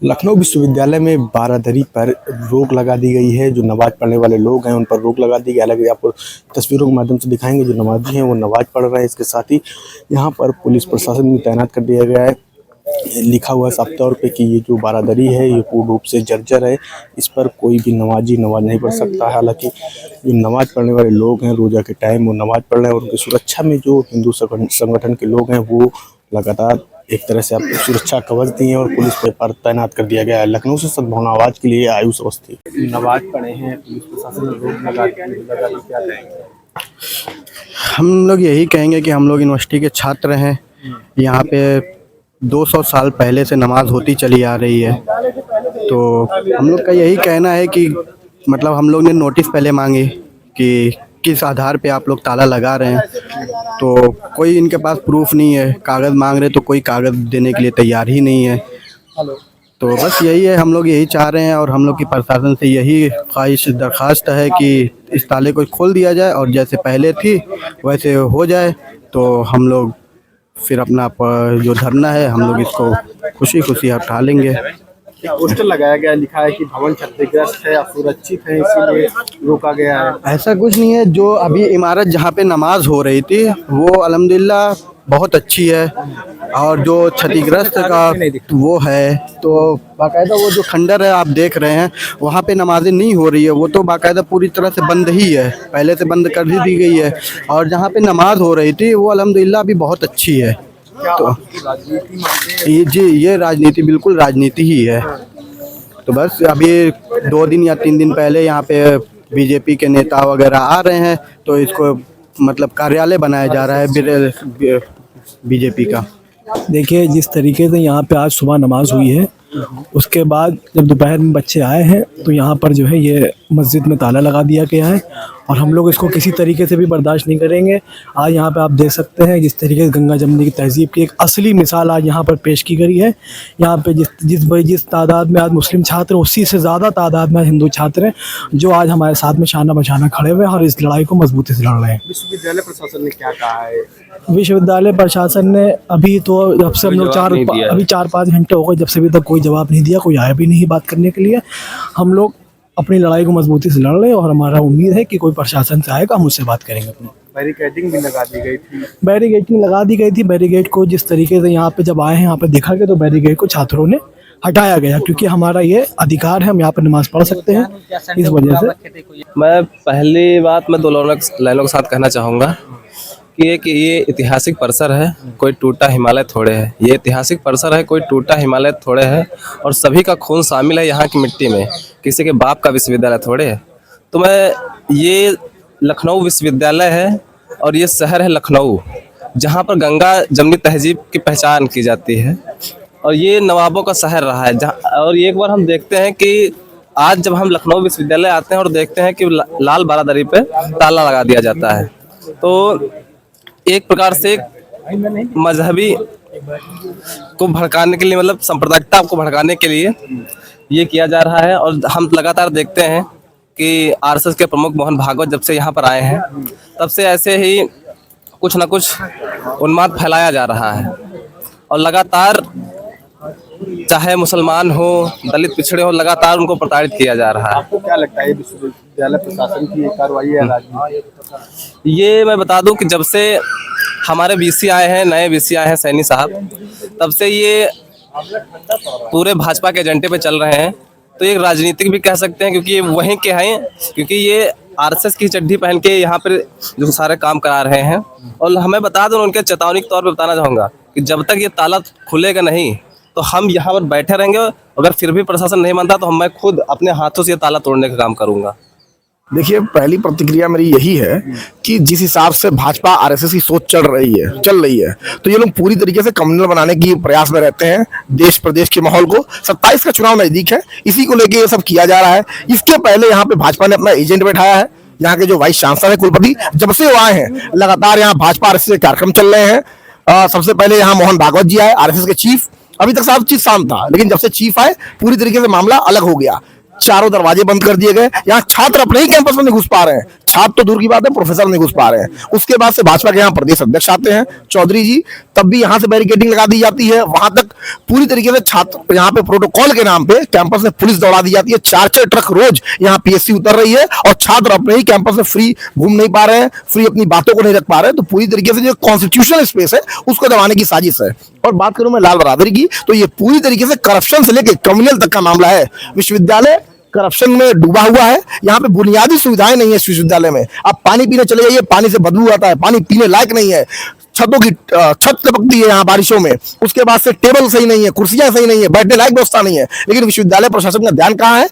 लखनऊ विश्वविद्यालय में बारादरी पर रोक लगा दी गई है। जो नमाज पढ़ने वाले लोग हैं उन पर रोक लगा दी गई है। हालांकि आपको तस्वीरों के माध्यम से दिखाएंगे, जो नमाजी हैं वो नमाज पढ़ रहे हैं। इसके साथ ही यहाँ पर पुलिस प्रशासन भी तैनात कर दिया गया है। लिखा हुआ है साफ तौर पे कि ये जो बारादरी है ये पूर्ण रूप से जर्जर है, इस पर कोई भी नमाजी नमाज नहीं पढ़ सकता है। हालांकि जो नमाज पढ़ने वाले लोग हैं रोज़ा के टाइम वो नमाज पढ़ रहे हैं और उनकी सुरक्षा में जो हिंदू संगठन के लोग हैं वो लगातार एक तरह से आपको सुरक्षा कवच दिए हैं और पुलिस पर तैनात कर दिया गया है। लखनऊ से सद्भावना आवाज के लिए आयुष अवस्थी। नमाज पढ़े हैं, पुलिस प्रशासन ने रोक लगा दी, क्या कहेंगे? हम लोग यही कहेंगे कि हम लोग यूनिवर्सिटी के छात्र हैं। यहाँ पे 200 साल पहले से नमाज होती चली आ रही है, तो हम लोग का यही कहना है कि मतलब हम लोग ने नोटिस पहले मांगे कि किस आधार पे आप लोग ताला लगा रहे हैं, तो कोई इनके पास प्रूफ नहीं है। कागज़ मांग रहे तो कोई कागज़ देने के लिए तैयार ही नहीं है। तो बस यही है, हम लोग यही चाह रहे हैं और हम लोग की प्रशासन से यही ख्वाहिश दरख्वास्त है कि इस ताले को खोल दिया जाए और जैसे पहले थी वैसे हो जाए, तो हम लोग फिर अपना जो धरना है हम लोग इसको खुशी खुशी उठा लेंगे। पोस्टर लगाया गया, लिखा है कि भवन क्षतिग्रस्त है, असुरक्षित है, इसीलिए रोका गया है। ऐसा कुछ नहीं है। जो अभी इमारत जहाँ पे नमाज हो रही थी वो अल्हम्दुलिल्लाह बहुत अच्छी है, और जो क्षतिग्रस्त का वो है तो बाकायदा वो जो खंडर है आप देख रहे हैं वहाँ पे नमाजें नहीं हो रही है, वो तो बाकायदा पूरी तरह से बंद ही है, पहले से बंद कर दी गई है। और जहाँ पे नमाज हो रही थी वो अल्हम्दुलिल्लाह अभी बहुत अच्छी है। तो ये राजनीति बिल्कुल राजनीति ही है। तो बस अभी 2 दिन या 3 दिन पहले यहाँ पे बीजेपी के नेता वगैरह आ रहे हैं, तो इसको मतलब कार्यालय बनाया जा रहा है बीजेपी का। देखिए, जिस तरीके से यहाँ पे आज सुबह नमाज हुई है, उसके बाद जब दोपहर में बच्चे आए हैं तो यहाँ पर जो है ये मस्जिद में ताला लगा दिया गया है और हम लोग इसको किसी तरीके से भी बर्दाश्त नहीं करेंगे। आज यहाँ पे आप देख सकते हैं जिस तरीके से गंगा जमुनी की तहज़ीब की एक असली मिसाल आज यहाँ पर पेश की गई है। यहाँ पे जिस तादाद में आज मुस्लिम छात्र, उसी से ज़्यादा तादाद में हिंदू छात्र हैं जो आज हमारे साथ में शाना बशाना खड़े हुए हैं और इस लड़ाई को मजबूती से लड़ रहे हैं। विश्वविद्यालय प्रशासन ने क्या कहा है? विश्वविद्यालय प्रशासन ने अभी तो जब से हम लोग 4-5 घंटे हो गए, जब से अभी तक कोई जवाब नहीं दिया, कोई आया भी नहीं बात करने के लिए। हम लोग अपनी लड़ाई को मजबूती से लड़ रहे हैं और हमारा उम्मीद है कि कोई प्रशासन से आएगा, हम उससे बात करेंगे। अपनी बैरिकेडिंग भी लगा दी गई थी। बैरिकेडिंग लगा दी गई थी। बैरिकेड को जिस तरीके से यहाँ पे जब आए हैं यहाँ पे देखा गया तो बैरिकेड को छात्रों ने हटाया गया, क्योंकि हमारा ये अधिकार है, हम यहाँ पर नमाज पढ़ सकते हैं। इस वजह से मैं पहली बात मैं 2 लाइनों के साथ कहना चाहूँगा कि ये ऐतिहासिक परिसर है, कोई टूटा हिमालय थोड़े है। ये ऐतिहासिक परिसर है, कोई टूटा हिमालय थोड़े है, और सभी का खून शामिल है यहाँ की मिट्टी में, किसी के बाप का विश्वविद्यालय थोड़े है। तो ये लखनऊ विश्वविद्यालय है और ये शहर है लखनऊ, जहाँ पर गंगा जमुनी तहजीब की पहचान की जाती है, और ये नवाबों का शहर रहा है। और एक बार हम देखते हैं कि आज जब हम लखनऊ विश्वविद्यालय आते हैं और देखते हैं कि लाल बारादरी पे ताला लगा दिया जाता है, तो एक प्रकार से मजहबी को भड़काने के लिए, मतलब सांप्रदायिकता को भड़काने के लिए ये किया जा रहा है। और हम लगातार देखते हैं कि आरएसएस के प्रमुख मोहन भागवत जब से यहाँ पर आए हैं तब से ऐसे ही कुछ न कुछ उन्माद फैलाया जा रहा है, और लगातार चाहे मुसलमान हो, दलित पिछड़े हो, लगातार उनको प्रताड़ित किया जा रहा है। आपको क्या लगता है विश्वविद्यालय प्रशासन की ये कार्रवाई है राजनीति? ये मैं बता दूं कि जब से हमारे वीसी आए हैं, नए वीसी आए हैं सैनी साहब, तब से ये पूरे भाजपा के एजेंडे पे चल रहे हैं। तो ये राजनीतिक भी कह सकते हैं, क्योंकि ये वहीं के हैं, क्योंकि ये आरएसएस की चड्ढी पहन के यहाँ पर जो सारे काम करा रहे हैं। और हमें बता दूं, उनके चेतावनी के तौर पर बताना चाहूँगा कि जब तक ये ताला खुलेगा नहीं तो हम यहाँ पर बैठे रहेंगे। अगर फिर भी प्रशासन नहीं मानता तो मैं खुद अपने हाथों से ये ताला तोड़ने का काम करूँगा। देखिए, पहली प्रतिक्रिया मेरी यही है कि जिस हिसाब से भाजपा आरएसएस की सोच चल रही है, तो ये लोग पूरी तरीके से कम्युनल बनाने की प्रयास में रहते हैं देश प्रदेश के माहौल को। 27 का चुनाव नजदीक है, इसी को लेके ये सब किया जा रहा है। इसके पहले यहाँ पे भाजपा ने अपना एजेंट बैठाया है। यहाँ के जो वाइस चांसलर है कुलपति, जब से वो आए हैं लगातार यहाँ भाजपा आरएसएस के कार्यक्रम चल रहे हैं। सबसे पहले यहाँ मोहन भागवत जी आए, आरएसएस के चीफ। अभी तक सब चीज शांत था, लेकिन जब से चीफ आए पूरी तरीके से मामला अलग हो गया। चारों दरवाजे बंद कर दिए गए। यहाँ छात्र अपने ही कैंपस में नहीं घुस पा रहे हैं, छात्र तो दूर की बात है, प्रोफेसर नहीं घुस पा रहे हैं। उसके बाद से भाजपा के यहाँ प्रदेश अध्यक्ष आते हैं चौधरी जी, तब भी यहाँ से बैरिकेडिंग लगा दी जाती है। वहां तक पूरी तरीके से छात्र यहाँ पे प्रोटोकॉल के नाम पे कैंपस में पुलिस दौड़ा दी जाती है। 4-4 ट्रक रोज यहाँ पीएससी उतर रही है और छात्र अपने ही कैंपस में फ्री घूम नहीं पा रहे हैं, फ्री अपनी बातों को नहीं रख पा रहे हैं। तो पूरी तरीके से जो कॉन्स्टिट्यूशनल स्पेस है उसको दबाने की साजिश है। और बात करूं मैं लाल बरादरी की, तो ये पूरी तरीके से करप्शन से लेकर क्रिमिनल तक का मामला है। विश्वविद्यालय करप्शन में डूबा हुआ है। यहाँ पे बुनियादी सुविधाएं नहीं है इस विश्वविद्यालय में। आप पानी पीने चले जाइए, पानी से बदबू आता है, पानी पीने लायक नहीं है। छतों की छत टपकती है यहाँ बारिशों में। उसके बाद से टेबल सही नहीं है, कुर्सियां सही नहीं है, बैठने लायक व्यवस्था नहीं है। लेकिन विश्वविद्यालय प्रशासन का ध्यान कहाँ है?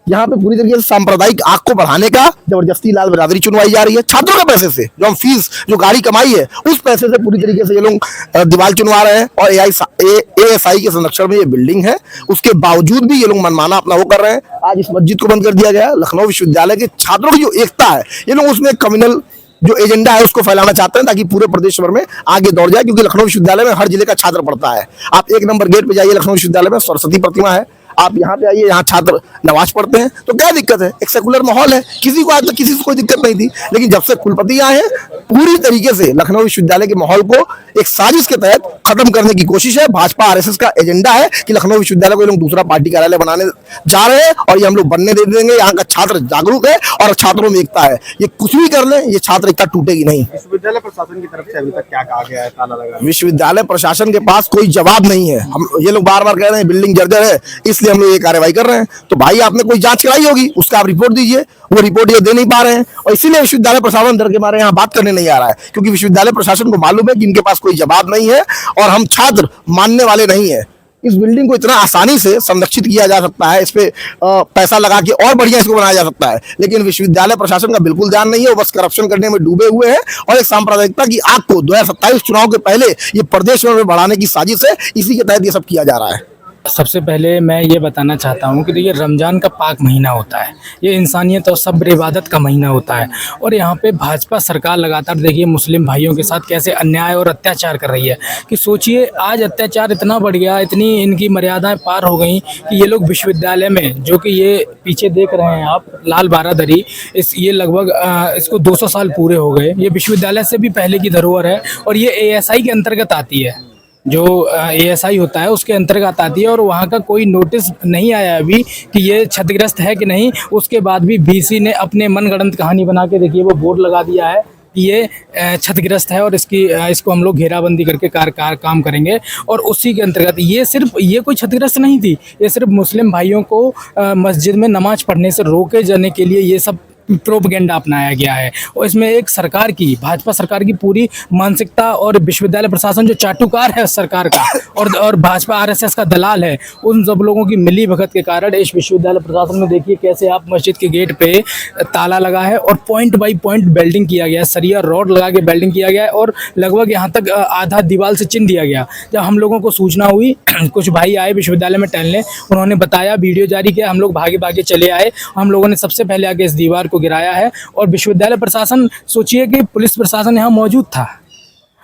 यहाँ पे पूरी तरीके से सांप्रदायिक आग को बढ़ाने का जबरदस्ती लाल बरादरी चुनवाई जा रही है। छात्रों के पैसे से जो हम फीस जो गाड़ी कमाई है उस पैसे से पूरी तरीके से ये लोग दीवार चुनवा रहे हैं। और एएसआई के संरक्षण में ये बिल्डिंग है, उसके बावजूद भी ये लोग मनमाना अपना वो कर रहे हैं। आज इस मस्जिद को बंद कर दिया गया। लखनऊ विश्वविद्यालय के छात्रों की जो एकता है, ये लोग उसमें कम्युनल जो एजेंडा है उसको फैलाना चाहते हैं ताकि पूरे प्रदेश भर में आगे दौड़ जाए। क्योंकि लखनऊ विश्वविद्यालय में हर जिले का छात्र पढ़ता है। आप 1 नंबर गेट पे जाइए, लखनऊ विश्वविद्यालय में सरस्वती प्रतिमा है। आप यहाँ पे आइए, यहाँ छात्र नमाज पढ़ते हैं। तो क्या दिक्कत है? एक सेकुलर माहौल है, किसी को आज तक किसी से कोई दिक्कत नहीं थी। लेकिन जब से कुलपति आए हैं, पूरी तरीके से लखनऊ विश्वविद्यालय के माहौल को एक साजिश के तहत खत्म करने की कोशिश है। भाजपा आरएसएस का एजेंडा है कि लखनऊ विश्वविद्यालय को ये लोग दूसरा पार्टी कार्यालय बनाने जा रहे हैं और ये हम लोग बनने दे देंगे। यहाँ का छात्र जागरूक है और छात्रों में एकता है। ये कुछ भी कर लें, ये छात्र एकता टूटेगी नहीं। विश्वविद्यालय प्रशासन की तरफ से अभी तक क्या कहा गया है? ताला लगा विश्वविद्यालय प्रशासन के पास कोई जवाब नहीं है। हम ये लोग बार बार कह रहे हैं बिल्डिंग जर्जर है, इसलिए हम लोग ये कार्रवाई कर रहे हैं। तो भाई आपने कोई जांच कराई होगी, उसका आप रिपोर्ट दीजिए। वो रिपोर्ट ये दे नहीं पा रहे हैं और इसीलिए विश्वविद्यालय प्रशासन डर के मारे यहाँ बात करने नहीं आ रहा है। क्योंकि विश्वविद्यालय प्रशासन को मालूम है कि इनके पास कोई जवाब नहीं है और हम छात्र मानने वाले नहीं है। इस बिल्डिंग को इतना आसानी से संरक्षित किया जा सकता है, इस पे पैसा लगा के और बढ़िया इसको बनाया जा सकता है। लेकिन विश्वविद्यालय प्रशासन का बिल्कुल ध्यान नहीं है। वो बस करप्शन करने में डूबे हुए हैं और एक सांप्रदायिकता की आग को 2027 चुनाव के पहले ये प्रदेश में बढ़ाने की साजिश है। इसी के तहत ये सब किया जा रहा है। सबसे पहले मैं ये बताना चाहता हूँ कि देखिए, रमज़ान का पाक महीना होता है, ये इंसानियत और सब्र इबादत का महीना होता है। और यहाँ पे भाजपा सरकार लगातार देखिए मुस्लिम भाइयों के साथ कैसे अन्याय और अत्याचार कर रही है कि सोचिए आज अत्याचार इतना बढ़ गया, इतनी इनकी मर्यादाएं पार हो गई कि ये लोग विश्वविद्यालय में, जो कि ये पीछे देख रहे हैं आप लाल बारादरी, ये लगभग इसको 200 साल पूरे हो गए। ये विश्वविद्यालय से भी पहले की धरोहर है और ये एएसआई के अंतर्गत आती है। जो एएसआई होता है उसके अंतर्गत आती है और वहाँ का कोई नोटिस नहीं आया अभी कि ये क्षतिग्रस्त है कि नहीं। उसके बाद भी बीसी ने अपने मनगढ़ंत कहानी बना के देखिए वो बोर्ड लगा दिया है कि ये क्षतिग्रस्त है और इसको हम लोग घेराबंदी करके काम करेंगे। और उसी के अंतर्गत ये कोई क्षतिग्रस्त नहीं थी, ये सिर्फ मुस्लिम भाइयों को मस्जिद में नमाज पढ़ने से रोके जाने के लिए ये सब प्रोपेगेंडा अपनाया गया है। और इसमें एक सरकार की, भाजपा सरकार की पूरी मानसिकता और विश्वविद्यालय प्रशासन जो चाटुकार है सरकार का और भाजपा आरएसएस का दलाल है, उन सब लोगों की मिली भगत के कारण इस विश्वविद्यालय प्रशासन में देखिए कैसे आप मस्जिद के गेट पे ताला लगा है और पॉइंट बाई पॉइंट बेल्डिंग किया गया है, सरिया रॉड लगा के बेल्डिंग किया गया है और लगभग यहाँ तक आधा दीवार से चिन्ह दिया गया। जब हम लोगों को सूचना हुई, कुछ भाई आए विश्वविद्यालय में टहलने, उन्होंने बताया, वीडियो जारी किया, हम लोग भागे भागे चले आए। हम लोगों ने सबसे पहले आके इस दीवार को गिराया है और विश्वविद्यालय प्रशासन, सोचिए कि पुलिस प्रशासन यहाँ मौजूद था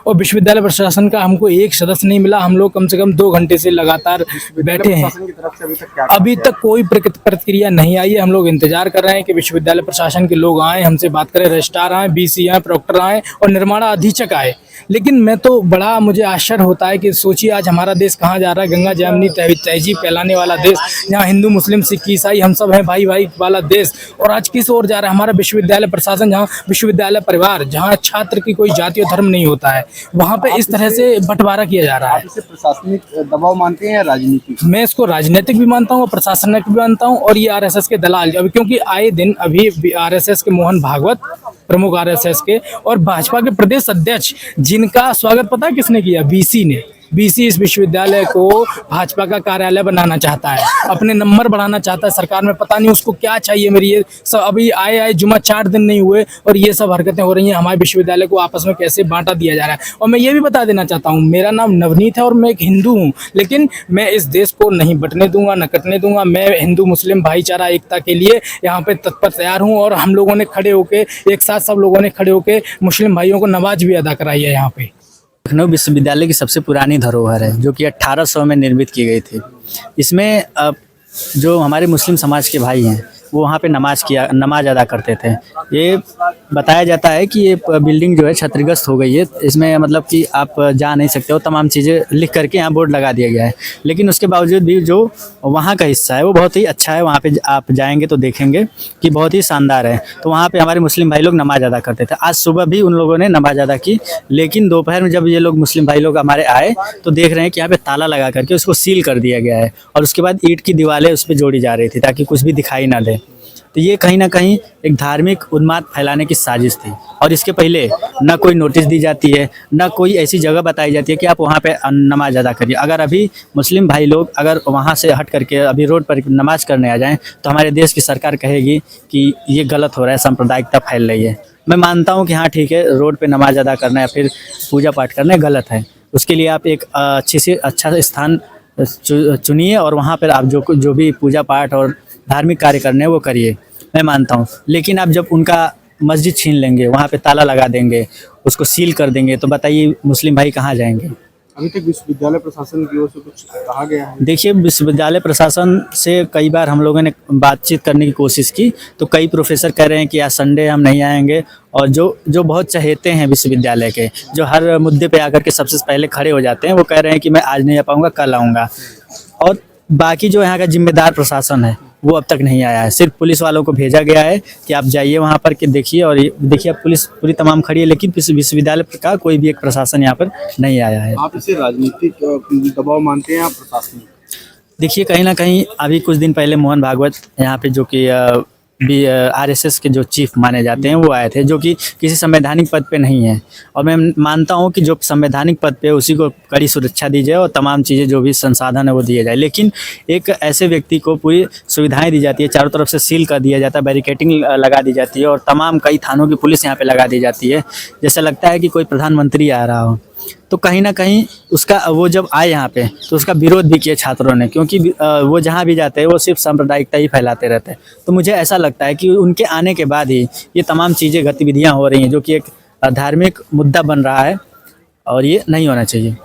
और विश्वविद्यालय प्रशासन का हमको एक सदस्य नहीं मिला। हम लोग कम से कम 2 घंटे से लगातार बैठे हैं, अभी तक कोई प्रतिक्रिया नहीं आई है। हम लोग इंतजार कर रहे हैं कि विश्वविद्यालय प्रशासन के लोग आए, हमसे बात करें, रजिस्ट्रार आए, बीसी आए, प्रोक्टर आए और निर्माणा अधीक्षक आए। लेकिन मैं तो बड़ा मुझे आश्चर्य होता है कि सोचिए आज हमारा देश कहाँ जा रहा है, गंगा जमुनी तहजीब फैलाने वाला देश, जहाँ हिंदू मुस्लिम सिख ईसाई हम सब हैं भाई भाई वाला देश, और आज किस ओर जा रहा है हमारा विश्वविद्यालय प्रशासन, जहाँ विश्वविद्यालय परिवार, जहाँ छात्र की कोई जाति और धर्म नहीं होता है, वहाँ पे इस तरह से बंटवारा किया जा रहा है। इसे प्रशासनिक दबाव मानते हैं या राजनीतिक? मैं इसको राजनीतिक भी मानता हूँ और प्रशासनिक भी मानता हूँ। और ये आरएसएस के दलाल, क्योंकि आए दिन अभी आरएसएस के मोहन भागवत, प्रमुख आरएसएस के, और भाजपा के प्रदेश अध्यक्ष, जिनका स्वागत पता है किसने किया? बीसी ने। बीसी इस विश्वविद्यालय को भाजपा का कार्यालय बनाना चाहता है, अपने नंबर बढ़ाना चाहता है सरकार में। पता नहीं उसको क्या चाहिए। मेरी ये सब अभी आए जुमा 4 दिन नहीं हुए और ये सब हरकतें हो रही हैं। हमारे विश्वविद्यालय को आपस में कैसे बांटा दिया जा रहा है। और मैं ये भी बता देना चाहता हूँ, मेरा नाम नवनीत है और मैं एक हिंदू हूँ, लेकिन मैं इस देश को नहीं बंटने दूंगा, न कटने दूंगा। मैं हिंदू मुस्लिम भाईचारा एकता के लिए यहाँ पे तत्पर तैयार हूँ और हम लोगों ने खड़े होके एक साथ, सब लोगों ने खड़े होके मुस्लिम भाइयों को नमाज भी अदा कराई है यहाँ पे। लखनऊ विश्वविद्यालय की सबसे पुरानी धरोहर है, जो कि 1800 में निर्मित की गई थी। इसमें जो हमारे मुस्लिम समाज के भाई हैं वहाँ पे नमाज अदा करते थे। ये बताया जाता है कि ये बिल्डिंग जो है क्षतिग्रस्त हो गई है, इसमें मतलब कि आप जा नहीं सकते हो, तमाम चीज़ें लिख करके यहाँ बोर्ड लगा दिया गया है। लेकिन उसके बावजूद भी जो वहाँ का हिस्सा है वो बहुत ही अच्छा है, वहाँ पे आप जाएंगे तो देखेंगे कि बहुत ही शानदार है। तो वहाँ पे हमारे मुस्लिम भाई लोग नमाज अदा करते थे। आज सुबह भी उन लोगों ने नमाज अदा की, लेकिन दोपहर में जब ये लोग मुस्लिम भाई लोग हमारे आए तो देख रहे हैं कि यहाँ पे ताला लगा करके उसको सील कर दिया गया है, और उसके बाद ईंट की दीवारें उस पर जोड़ी जा रही थी ताकि कुछ भी दिखाई ना दे। तो ये कहीं ना कहीं एक धार्मिक उन्माद फैलाने की साजिश थी, और इसके पहले ना कोई नोटिस दी जाती है, ना कोई ऐसी जगह बताई जाती है कि आप वहाँ पे नमाज अदा करिए। अगर अभी मुस्लिम भाई लोग अगर वहाँ से हट करके अभी रोड पर नमाज करने आ जाएं तो हमारे देश की सरकार कहेगी कि ये गलत हो रहा है, सांप्रदायिकता फैल रही है। मैं मानता हूँ कि हाँ ठीक है, रोड पे नमाज अदा करना या फिर पूजा पाठ करना गलत है, उसके लिए आप एक अच्छा स्थान चुनिए और वहाँ पर आप जो भी पूजा पाठ और धार्मिक कार्य करने हैं वो करिए, मैं मानता हूँ। लेकिन आप जब उनका मस्जिद छीन लेंगे, वहाँ पे ताला लगा देंगे, उसको सील कर देंगे, तो बताइए मुस्लिम भाई कहाँ जाएंगे। अभी तक विश्वविद्यालय प्रशासन की ओर से कुछ कहा गया है? देखिए, विश्वविद्यालय प्रशासन से कई बार हम लोगों ने बातचीत करने की कोशिश की, तो कई प्रोफेसर कह रहे हैं कि आज संडे हम नहीं आएंगे, और जो बहुत चहेते हैं विश्वविद्यालय के, जो हर मुद्दे पे आकर के सबसे पहले खड़े हो जाते हैं, वो कह रहे हैं कि मैं आज नहीं आ पाऊँगा, कल आऊँगा। और बाकी जो यहाँ का जिम्मेदार प्रशासन है वो अब तक नहीं आया है। सिर्फ पुलिस वालों को भेजा गया है कि आप जाइए वहाँ पर कि देखिए, और देखिए अब पुलिस पूरी तमाम खड़ी है, लेकिन विश्वविद्यालय का कोई भी एक प्रशासन यहाँ पर नहीं आया है। आप इसे राजनीतिक दबाव मानते हैं या प्रशासनिक? देखिए, कहीं ना कहीं अभी कुछ दिन पहले मोहन भागवत यहाँ पे जो कि RSS के जो चीफ माने जाते हैं वो आए थे, जो कि किसी संवैधानिक पद पे नहीं है, और मैं मानता हूँ कि जो संवैधानिक पद पे उसी को कड़ी सुरक्षा दी जाए और तमाम चीज़ें जो भी संसाधन है वो दिए जाए। लेकिन एक ऐसे व्यक्ति को पूरी सुविधाएं दी जाती है, चारों तरफ से सील कर दिया जाता है, बैरिकेटिंग लगा दी जाती है, और तमाम कई थानों की पुलिस यहाँ पे लगा दी जाती है, जैसा लगता है कि कोई प्रधानमंत्री आ रहा हो। तो कहीं ना कहीं उसका वो जब आए यहाँ पे तो उसका विरोध भी किया छात्रों ने, क्योंकि वो जहाँ भी जाते हैं वो सिर्फ सांप्रदायिकता ही फैलाते रहते हैं। तो मुझे ऐसा लगता है कि उनके आने के बाद ही ये तमाम चीज़ें गतिविधियाँ हो रही हैं, जो कि एक धार्मिक मुद्दा बन रहा है, और ये नहीं होना चाहिए।